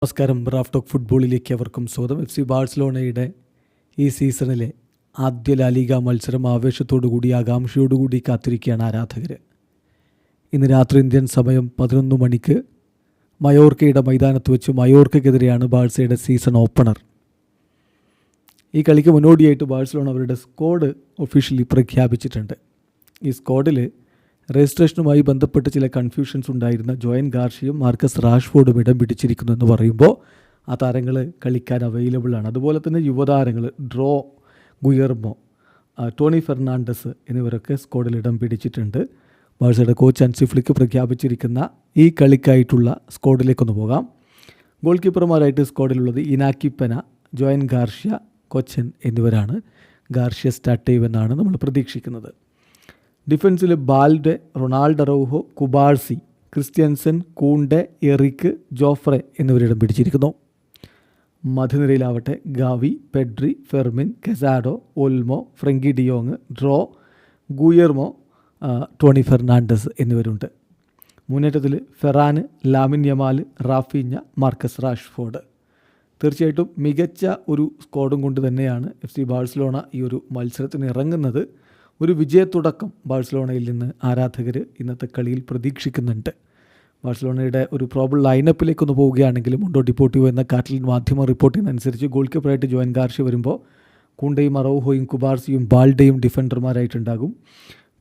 നമസ്കാരം. Raf talk ഫുട്ബോളിലേക്ക് അവർക്കും സ്വാഗതം. എഫ് സി ബാഴ്സലോണയുടെ ഈ സീസണിലെ ആദ്യ ലാലിഗ മത്സരം ആവേശത്തോടുകൂടി ആകാംക്ഷയോടുകൂടി കാത്തിരിക്കുകയാണ് ആരാധകർ. ഇന്ന് രാത്രി ഇന്ത്യൻ സമയം 11 മണിക്ക് മയോർക്കയുടെ മൈതാനത്ത് വെച്ച് മയോർക്കയ്ക്കെതിരെയാണ് ബാഴ്സയുടെ സീസൺ ഓപ്പണർ. ഈ കളിക്ക് മുന്നോടിയായിട്ട് ബാഴ്സലോണ അവരുടെ സ്ക്വാഡ് ഒഫീഷ്യലി പ്രഖ്യാപിച്ചിട്ടുണ്ട്. ഈ സ്ക്വാഡിൽ രജിസ്ട്രേഷനുമായി ബന്ധപ്പെട്ട് ചില കൺഫ്യൂഷൻസ് ഉണ്ടായിരുന്ന ജോയൻ ഗാർഷ്യയും മാർക്കസ് റാഷ്ഫോർഡും ഇടം പിടിച്ചിരിക്കുന്നു എന്ന് പറയുമ്പോൾ ആ താരങ്ങൾ കളിക്കാൻ അവൈലബിൾ ആണ്. അതുപോലെ തന്നെ യുവതാരങ്ങൾ ഡ്രോ ഗുയർമോ, ടോണി ഫെർണാണ്ടസ് എന്നിവരൊക്കെ സ്ക്വാഡിൽ ഇടം പിടിച്ചിട്ടുണ്ട്. ബാഴ്സയുടെ കോച്ച് ഹൻസി ഫ്ലിക്ക് പ്രഖ്യാപിച്ചിരിക്കുന്ന ഈ കളിക്കായിട്ടുള്ള സ്ക്വാഡിലേക്കൊന്ന് പോകാം. ഗോൾ കീപ്പർമാരായിട്ട് സ്ക്വാഡിലുള്ളത് Inaki Pena, Joan Garcia, Kochen എന്നിവരാണ്. ഗാർഷ്യ സ്റ്റാർട്ട് ചെയ്യുമെന്നാണ് നമ്മൾ പ്രതീക്ഷിക്കുന്നത്. ഡിഫൻസിൽ Balde, Ronaldo Araujo, Cubarsi, Christensen, Kounde, Eric, Jofre എന്നിവരിടം പിടിച്ചിരിക്കുന്നു. മധ്യനിരയിലാവട്ടെ Gavi, Pedri, Fermin, Casado, Olmo, Frenkie de Jong, Dro, Guillermo, Toni Fernandez എന്നിവരുണ്ട്. മുന്നേറ്റത്തിൽ Ferran, Lamine Yamal, Raphinha, Marcus Rashford. തീർച്ചയായിട്ടും മികച്ച ഒരു സ്ക്വാഡും കൊണ്ട് തന്നെയാണ് എഫ് സി ബാഴ്സലോണ ഈ ഒരു മത്സരത്തിന് ഇറങ്ങുന്നത്. ഒരു വിജയത്തുടക്കം ബാഴ്സലോണയിൽ നിന്ന് ആരാധകർ ഇന്നത്തെ കളിയിൽ പ്രതീക്ഷിക്കുന്നുണ്ട്. ബാഴ്സലോണയുടെ ഒരു പ്രോബിൾ ലൈനപ്പിലേക്കൊന്ന് പോവുകയാണെങ്കിൽ മുണ്ടോ ഡിപ്പോർട്ടിവോ എന്ന കാറ്റലൻ മാധ്യമം റിപ്പോർട്ട് ചെയ്യുന്നതനുസരിച്ച് ഗോൾ കീപ്പറായിട്ട് ജോയൻ ഗാർഷ്യ വരുമ്പോൾ കൂണ്ടയും അറൗഹോയും കുബാർസിയും ബാൽഡയും ഡിഫൻഡർമാരായിട്ടുണ്ടാകും.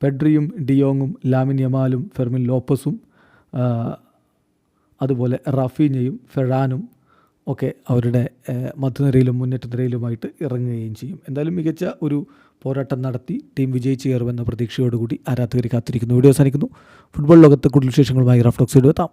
പെഡ്രിയും ഡിയോങ്ങും ലാമിൻ യമാലും ഫെർമിൻ ലോപ്പസും അതുപോലെ റാഫീഞ്ഞയും ഫെറാനും ഒക്കെ അവരുടെ മധ്യനിരയിലും മുന്നേറ്റ നിരയിലുമായിട്ട് ഇറങ്ങുകയും ചെയ്യും. എന്തായാലും മികച്ച ഒരു പോരാട്ടം നടത്തി ടീം വിജയിച്ച് കയറുമെന്ന പ്രതീക്ഷയോടുകൂടി ആരാധകർ കാത്തിരിക്കുന്നു. വീഡിയോ അവസാനിക്കുന്നു. ഫുട്ബോൾ ലോകത്തെ കൂടുതൽ വിശേഷങ്ങളുമായി റാഫ് ടോക്സ് എത്താം.